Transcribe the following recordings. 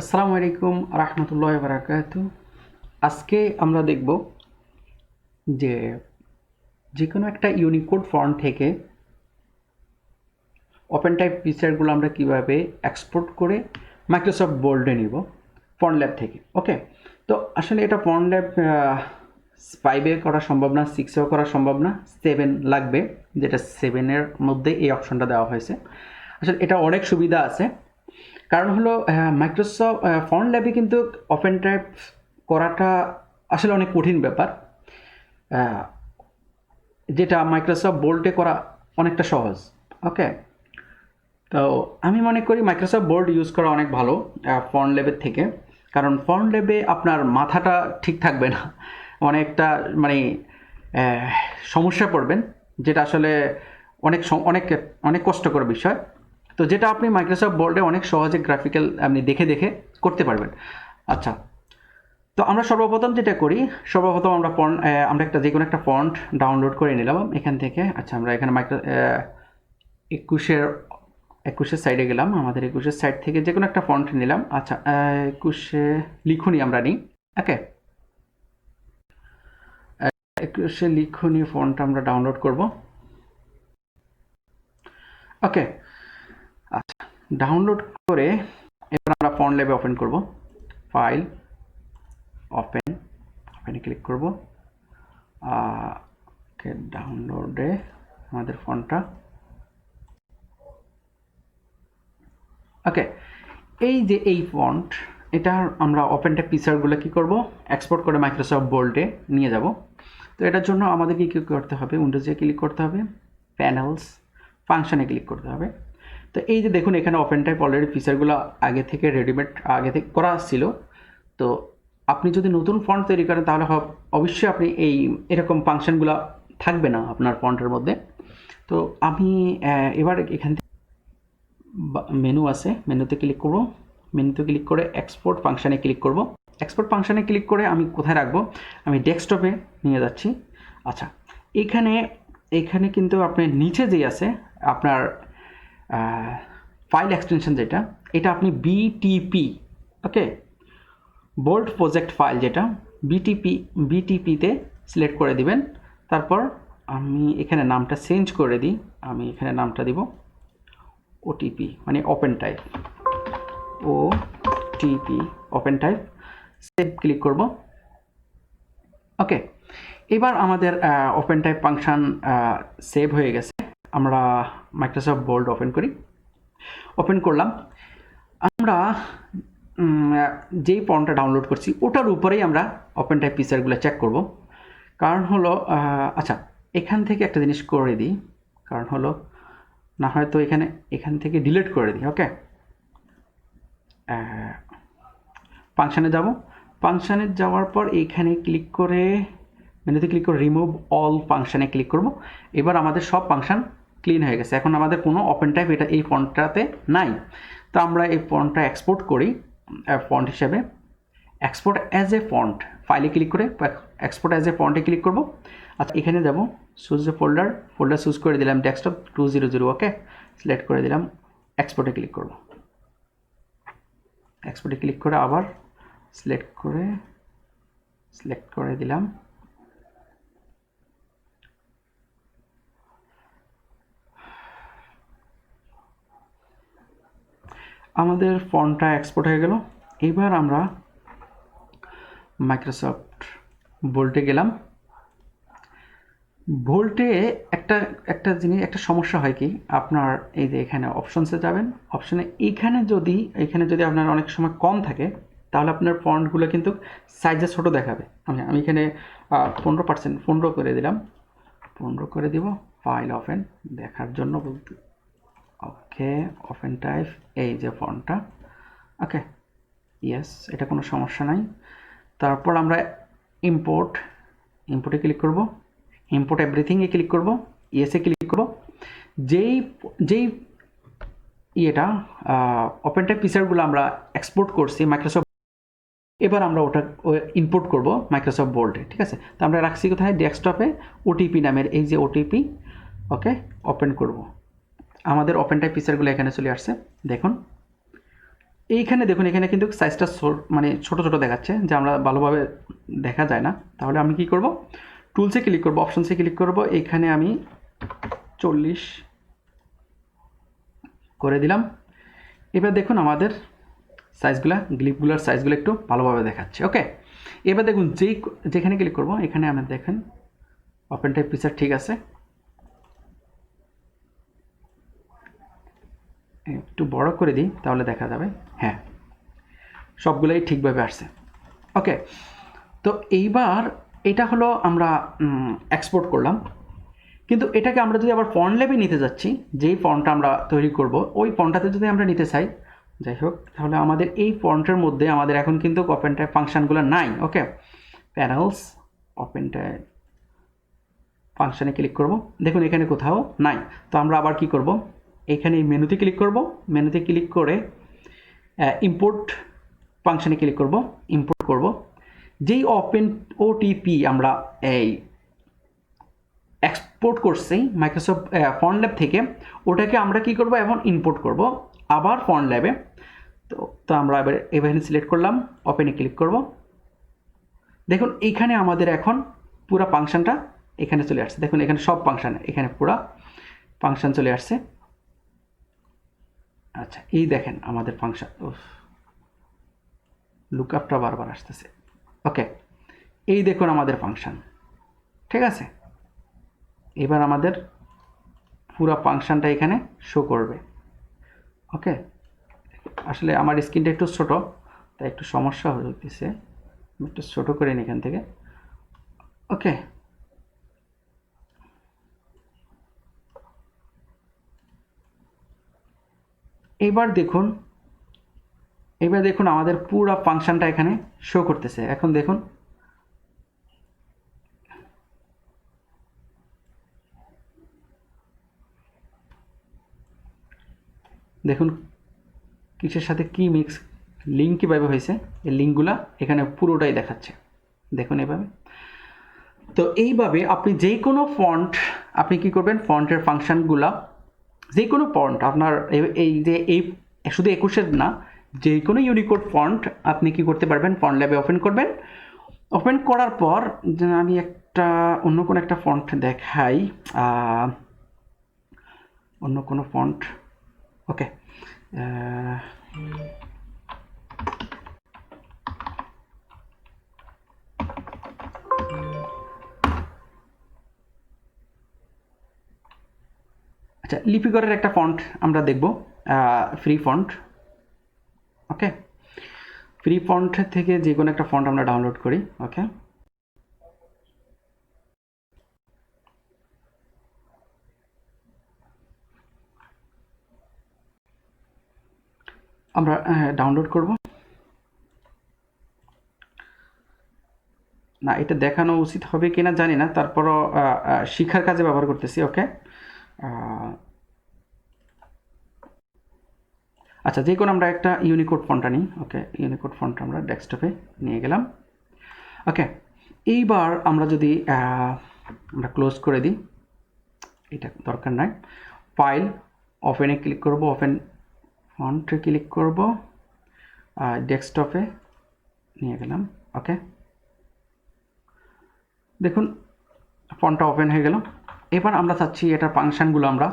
আসসালামু আলাইকুম রহমতুল্লাহ বারাকাতু। আজকে আমরা দেখব যে যে কোনো একটা ইউনিকোড ফন্ট থেকে ওপেন টাইপ পিকচারগুলো আমরা কিভাবে এক্সপোর্ট করে মাইক্রোসফট বোল্ডে নিব ফন্টল্যাব থেকে। ওকে, তো আসলে এটা ফন্টল্যাব 5-এ করা সম্ভব না, 6-এও করা সম্ভব না, 7 লাগবে, যেটা 7-এর মধ্যে এই অপশনটা দেওয়া হয়েছে। আসলে এটা অনেক সুবিধা আছে, কারণ হলো মাইক্রোসফট ফন্টল্যাবে কিন্তু ওপেন টাইপ করাটা আসলে অনেক কঠিন ব্যাপার, যেটা মাইক্রোসফট বোল্ডে করা অনেকটা সহজ। ওকে, তো আমি মনে করি মাইক্রোসফট বোল্ড ইউজ করা অনেক ভালো ফন্টল্যাবের থেকে, কারণ ফন্টল্যাবে আপনার মাথাটা ঠিক থাকবে না, অনেকটা মানে সমস্যা পড়বেন, যেটা আসলে অনেক অনেক অনেক কষ্টকর বিষয়। তো যেটা আপনি মাইক্রোসফট বোল্ডে অনেক সহজে গ্রাফিক্যাল আপনি দেখে দেখে করতে পারবেন। আচ্ছা, তো আমরা সর্বপ্রথম যেটা করি, সর্বপ্রথম আমরা একটা যে কোনো একটা ফন্ট ডাউনলোড করে নিলাম এখান থেকে। আচ্ছা, আমরা এখানে একুশের সাইডে গেলাম, আমাদের 21-এর সাইড থেকে যে কোনো একটা ফন্ট নিলাম। আচ্ছা, 21-এ লিখুনি আমরা নিই। ওকে, 21-এ লিখুনি ফন্ট আমরা ডাউনলোড করব। ওকে, আচ্ছা, ডাউনলোড করে এবার আমরা ফন্টল্যাবে ওপেন করব। ফাইল, ওপেনে ক্লিক করব। ওকে, ডাউনলোডে আমাদের ফন্টটা। ওকে, এই যে এই ফন্ট, এটা আমরা ওপেন টাইপ পিকচারগুলো কী করব, এক্সপোর্ট করে মাইক্রোসফট বোল্ডে নিয়ে যাব। তো এটার জন্য আমাদেরকে কী করতে হবে, উইন্ডোজে ক্লিক করতে হবে, প্যানেলস, ফাংশনে ক্লিক করতে হবে। তো এই যে দেখুন, এখানে ওপেন টাইপ অলরেডি ফিচারগুলো আগে থেকে রেডিমেড আগে থেকে করা ছিল। তো আপনি যদি নতুন ফন্ট তৈরি করেন তাহলে অবশ্যই আপনি এরকম ফাংশনগুলো থাকবে না আপনার ফন্টের মধ্যে। তো আমি এবার এখান থেকে মেনু আছে, মেনুতে ক্লিক করব, মেনুতে ক্লিক করে এক্সপোর্ট ফাংশানে ক্লিক করব। এক্সপোর্ট ফাংশানে ক্লিক করে আমি কোথায় রাখবো, আমি ডেস্কটপে নিয়ে যাচ্ছি। আচ্ছা, এখানে কিন্তু আপনার নিচে যেই আছে আপনার ফাইল এক্সটেনশন, যেটা এটা আপনি বিটিপি, ওকে, বোল্ড প্রজেক্ট ফাইল, যেটা বিটিপিতে সিলেক্ট করে দিবেন। তারপর আমি এখানে নামটা চেঞ্জ করে দিই, আমি এখানে নামটা দিব ওটিপি, মানে open type, OTP open type, save click করব। ওকে, এবার আমাদের ওপেন টাইপ ফাংশন সেভ হয়ে গেছে। আমরা মাইক্রোসফট বোল্ড ওপেন করি, ওপেন করলাম। আমরা যেই ফন্টটা ডাউনলোড করছি ওটার উপরেই আমরা ওপেন টাইপ পিকচারগুলো চেক করব। কারণ হলো আচ্ছা, এখান থেকে একটা জিনিস করে দিই, কারণ হলো না হয়তো এখান থেকে ডিলিট করে দিই। ওকে, ফাংশানে যাব, ফাংশানে যাওয়ার পর এইখানে ক্লিক করে মেনুতে ক্লিক করে রিমুভ অল ফাংশানে ক্লিক করব। এবার আমাদের সব ফাংশান ক্লিন হয়ে গেছে, এখন আমাদের কোনো ওপেন টাইপ এটা এই ফন্টটাতে নাই। তো আমরা এই ফন্টটা এক্সপোর্ট করি ফন্ট হিসেবে, এক্সপোর্ট অ্যাজ এ ফন্ট, ফাইলে ক্লিক করে এক্সপোর্ট অ্যাজ এ ফন্টে ক্লিক করব। আচ্ছা, এখানে যাব, চুজ এ ফোল্ডার চুজ করে দিলাম ডেস্কটপ 200। ওকে, সিলেক্ট করে দিলাম, এক্সপোর্টে ক্লিক করব। এক্সপোর্টে ক্লিক করে আবার সিলেক্ট করে দিলাম। আমাদের ফন্টটা এক্সপোর্ট হয়ে গেল। এবার আমরা মাইক্রোসফট বোল্টে গেলাম। বোল্টে একটা জিনিস, একটা সমস্যা হয় কি, আপনার এই যে এখানে অপশনসে যাবেন, এখানে যদি আপনার অনেক সময় কম থাকে তাহলে আপনার ফন্টগুলো কিন্তু সাইজে ছোট দেখাবে। আমি এখানে 15 করে দিলাম, 15 করে দিব। ফাইল ওপেন দেখার জন্য বলতে, ওকে, ওপেন টাইপ, এই যে ফন্টটা। ওকে, ইয়েস, এটা কোনো সমস্যা নাই। তারপর আমরা ইম্পোর্টে ক্লিক করব, ইম্পোর্ট এভরিথিংয়ে ক্লিক করব, ইয়েসে ক্লিক করব। যেই ইয়েটা ওপেন টাইপ পিকচারগুলো আমরা এক্সপোর্ট করছি মাইক্রোসফট, এবার আমরা ওটা ইম্পোর্ট করব মাইক্রোসফট বোল্ডে। ঠিক আছে, তো আমরা রাখছি কোথায়, ডেস্কটপে ওটিপি নামের এই যে ওটিপি। ওকে, ওপেন করব, আমাদের ওপেন টাইপ পিকচারগুলো এখানে চলে আসছে, দেখুন। এইখানে দেখুন, এখানে কিন্তু সাইজটা মানে ছোট ছোট দেখাচ্ছে, যে আমরা ভালোভাবে দেখা যায় না। তাহলে আমি কি করব, টুলসে ক্লিক করব, অপশনসে ক্লিক করব, এখানে আমি 40 করে দিলাম। এবার দেখুন আমাদের সাইজগুলা, গ্লিপগুলোর সাইজগুলো একটু ভালোভাবে দেখাচ্ছে। ওকে, এবার দেখুন যেখানে ক্লিক করব, এখানে আমরা দেখেন ওপেন টাইপ পিকচার ঠিক আছে। একটু বড় করে দিই তাহলে দেখা যাবে। হ্যাঁ, সবগুলোই ঠিকভাবে আসছে। ওকে, তো এইবার এটা হলো আমরা এক্সপোর্ট করলাম। কিন্তু এটাকে আমরা যদি আবার ফন্টল্যাবে নিতে যাচ্ছি, যেই ফন্টটা আমরা তৈরি করব ওই ফন্টটাতে যদি আমরা নিতে চাই, যাই হোক, তাহলে আমাদের এই ফন্টের মধ্যে আমাদের এখন কিন্তু ওপেন টাইপ ফাংশনগুলো নাই। ওকে, প্যানেলস, ওপেন টাইপ ফাংশনে ক্লিক করব, দেখুন এখানে কোথাও নাই। তো আমরা আবার কি করব, এখানে মেনুতে ক্লিক করব, মেনুতে ক্লিক করে ইম্পোর্ট ফাংশনে ক্লিক করব, ইম্পোর্ট করব। যেই ওপেন ওটিপি আমরা এই এক্সপোর্ট করছি মাইক্রোসফট ফন্টল্যাব থেকে, ওটাকে আমরা কি করব, এখন ইম্পোর্ট করব আবার ফন্টল্যাবে। তো আমরা এখানে সিলেক্ট করলাম, ওপেনে ক্লিক করব। দেখুন এইখানে আমাদের এখন পুরো ফাংশনটা এখানে চলে আসছে। দেখুন এখানে সব ফাংশন, এখানে পুরো ফাংশন চলে আসছে। আচ্ছা, এই দেখেন আমাদের ফাংশন, লুকআপটা বারবার আসতেছে। ওকে, এই দেখুন আমাদের ফাংশন, ঠিক আছে। এবার আমাদের পুরো ফাংশনটা এখানে শো করবে। ওকে, আসলে আমার স্ক্রিনটা একটু ছোট, তাই একটু সমস্যা হইতেছে, একটু ছোট করে নিই এখান থেকে। ওকে, এবার দেখুন আমাদের পুরো ফাংশনটা এখানে শো করতেছে। এখন দেখুন, দেখুন কিসের সাথে কি মিক্স, লিঙ্ক কীভাবে হয়েছে, এই লিঙ্কগুলা এখানে পুরোটাই দেখাচ্ছে। দেখুন এভাবে। তো এইভাবে আপনি যে কোনো ফন্ট, আপনি কি করবেন, ফন্টের ফাংশনগুলা যে কোনো ফন্ট আপনার এই যে এই শুধু 21-এর না, যে কোনো ইউনিকোড ফন্ট আপনি কি করতে পারবেন, ফন্টল্যাবে ওপেন করবেন। ওপেন করার পর আমি একটা অন্য কোনো একটা ফন্ট দেখাই, অন্য কোনো ফন্ট। ওকে, আচ্ছা, লিপিকরের একটা ফন্ট আমরা দেখব, ফ্রি ফন্ট। ওকে, ফ্রি ফন্ট থেকে যে কোনো একটা ফন্ট আমরা ডাউনলোড করি। ওকে, আমরা ডাউনলোড করব না, এটা দেখানো উচিত হবে কিনা জানি না, তারপরও শিক্ষার কাজে ব্যবহার করতেছি। ওকে, আচ্ছা, যে কোনো আমরা একটা ইউনিকোড ফন্টটা নিই। ওকে, ইউনিকোড ফন্ট আমরা ডেস্কটপে নিয়ে গেলাম। ওকে, এইবার আমরা যদি আমরা ক্লোজ করে দিই, এটা দরকার নাই। ফাইল, ওপেনে ক্লিক করব, ওপেন ফন্টে ক্লিক করব, ডেস্কটপে নিয়ে গেলাম। ওকে, দেখুন ফন্টটা ওপেন হয়ে গেল। এবার আমরা চাচ্ছি এটার ফাংশনগুলো আমরা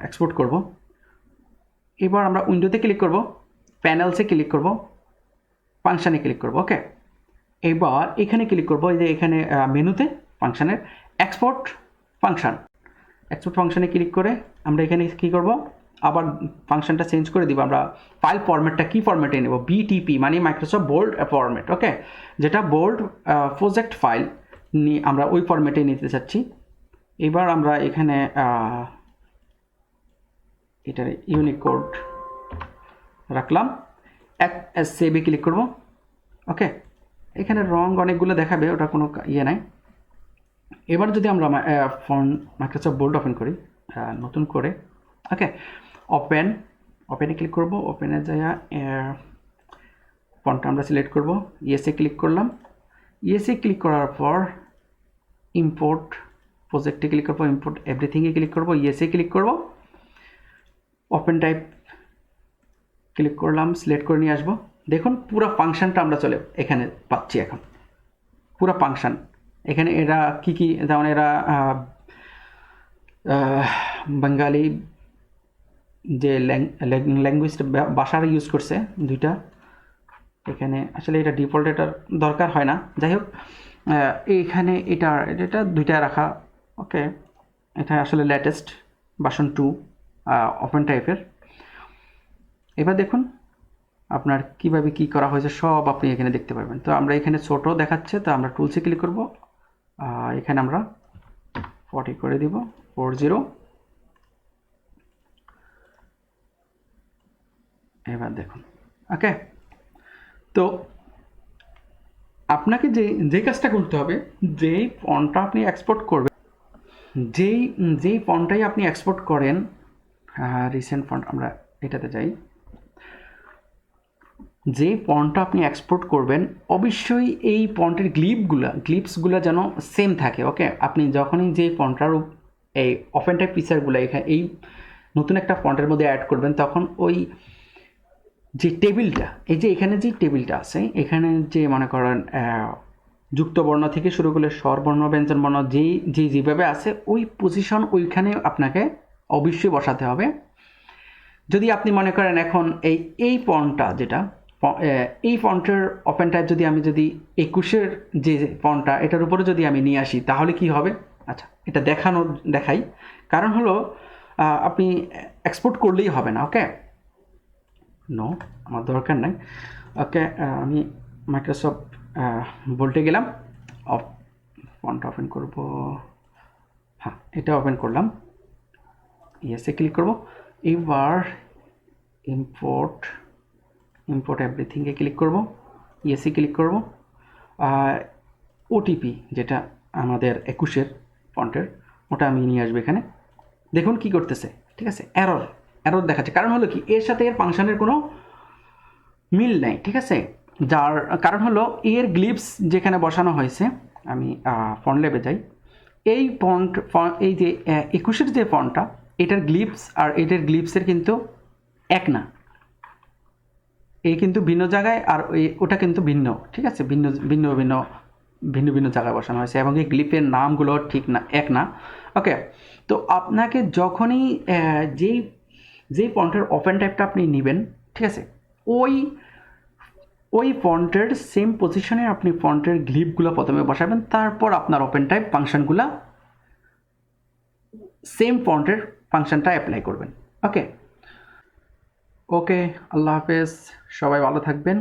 এক্সপোর্ট করব। এবার আমরা উইন্ডোতে ক্লিক করব, প্যানেলসে ক্লিক করব, ফাংশানে ক্লিক করব। ওকে, এবার এখানে ক্লিক করব, এই যে এখানে মেনুতে ফাংশানের এক্সপোর্ট ফাংশন, এক্সপোর্ট ফাংশনে ক্লিক করে আমরা এখানে কী করব, আবার ফাংশনটা চেঞ্জ করে দিব। আমরা ফাইল ফরম্যাটটা কী ফরম্যাটে নেব, বিটিপি মানে মাইক্রোসফট বোল্ড ফরম্যাট। ওকে, যেটা বোল্ড প্রজেক্ট ফাইল নিয়ে আমরা ওই ফরম্যাটে নিতে চাচ্ছি। এবার আমরা এখানে এটার ইউনিকোড রাখলাম, সেভে ক্লিক করব। ওকে, এখানে রং অনেকগুলো দেখাবে, ওটা কোনো ইয়ে নাই। এবার যদি আমরা মাইক্রোসফট বোল্ড ওপেন করি নতুন করে। ওকে, ওপেনে ক্লিক করব, ওপেনে যাইয়া ফন্টটা আমরা সিলেক্ট করব, ইয়েসে ক্লিক করলাম। ইয়েসে ক্লিক করার পর ইম্পোর্ট প্রজেক্টে ক্লিক করব, ইম্পোর্ট এভরিথিংয়ে ক্লিক করব, ইয়েসে ক্লিক করব, ওপেন টাইপ ক্লিক করলাম, সিলেক্ট করে নিয়ে আসবো। দেখুন পুরো ফাংশনটা আমরা চলে এখানে পাচ্ছি এখন, পুরো ফাংশন এখানে। এরা কি কি, যেমন এরা বাঙালি যে ল্যাঙ্গুয়েজটা ভাষার ইউজ করছে দুইটা, এখানে আসলে এটা ডিফল্ট, এটার দরকার হয় না, যাই হোক এইখানে এটা দুইটা রাখা। ওকে, এটা আসলে লেটেস্ট ভার্সন 2 ওপেন টাইপের। এবার দেখুন আপনার কিভাবে কি করা হয়েছে সব আপনি এখানে দেখতে পারবেন। তো আমরা এখানে ছোট দেখাচ্ছে, তো আমরা টুলসে ক্লিক করব, এখানে আমরা 40 করে দিব, 40। এবার দেখুন, ওকে। তো আপনাকে যেই কাজটা করতে হবে, যেই ফন্টটা আপনি এক্সপোর্ট করবেন, যেই ফন্টটাই আপনি এক্সপোর্ট করেন, রিসেন্ট ফন্ট আমরা এটাতে যাই, যে ফন্টটা আপনি এক্সপোর্ট করবেন অবশ্যই এই ফন্টের গ্লিপসগুলো যেন সেম থাকে। ওকে, আপনি যখনই যে ফন্টটার এই ওপেন টাইপ ফিচারগুলো এখানে এই নতুন একটা ফন্টের মধ্যে অ্যাড করবেন, তখন ওই যে টেবিলটা, এই যে এখানে যে টেবিলটা আছে, এখানে যে মনে করেন যুক্ত বর্ণ থেকে শুরু করলে স্বরবর্ণ, ব্যঞ্জন বর্ণ যেভাবে আছে ওই পজিশন ওইখানে আপনাকে অবশ্যই বসাতে হবে। যদি আপনি মনে করেন এখন এই ফন্টটা যেটা, এই ফন্টের ওপেন টাইপ যদি আমি 21-এর যে ফন্টটা এটার উপরে যদি আমি নিয়ে আসি, তাহলে কি হবে? আচ্ছা, এটা দেখাই। কারণ হলো আপনি এক্সপোর্ট করলেই হবে না। ওকে, নো, আমার দরকার নাই। ওকে, আমি মাইক্রোসফট বোল্টে গেলাম, ফন্ট ওপেন করব। হ্যাঁ, এটা ওপেন করলাম, ইয়েসে ক্লিক করব। এবার ইম্পোর্ট এভরিথিংয়ে ক্লিক করব, ইয়েসে ক্লিক করব। ওটিপি যেটা আমাদের 21-এর ফন্টের, ওটা আমি নিয়ে আসবো এখানে। দেখুন কি করতেছে, ঠিক আছে, এরর দেখাচ্ছে। কারণ হলো কি, এর সাথে এর ফাংশনের কোনো মিল নেই, ঠিক আছে। যার কারণ হলো এর গ্লিপস যেখানে বসানো হয়েছে, আমি ফন্টল্যাবে যাই, এই এই যে 21-এর যে ফন্টটা, এটার গ্লিপস আর এটার গ্লিপসের কিন্তু এক না, এই কিন্তু ভিন্ন জায়গায়, আর ওটা কিন্তু ভিন্ন, ঠিক আছে, ভিন্ন ভিন্ন ভিন্ন ভিন্ন ভিন্ন জায়গায় বসানো হয়েছে, এবং এই গ্লিপের নামগুলো ঠিক না, এক না। ওকে, তো আপনাকে যখনই যেই ফন্টের ওপেন টাইপটা আপনি নেবেন, ঠিক আছে, ওই ফন্টের সেম পজিশনে আপনি ফন্টের গ্লিপগুলো প্রথমে বসাবেন, তারপর আপনার ওপেন টাইপ ফাংশনগুলো সেম ফন্টের ফাংশনটা অ্যাপ্লাই করবেন। ওকে, আল্লাহ হাফেজ, সবাই ভালো থাকবেন।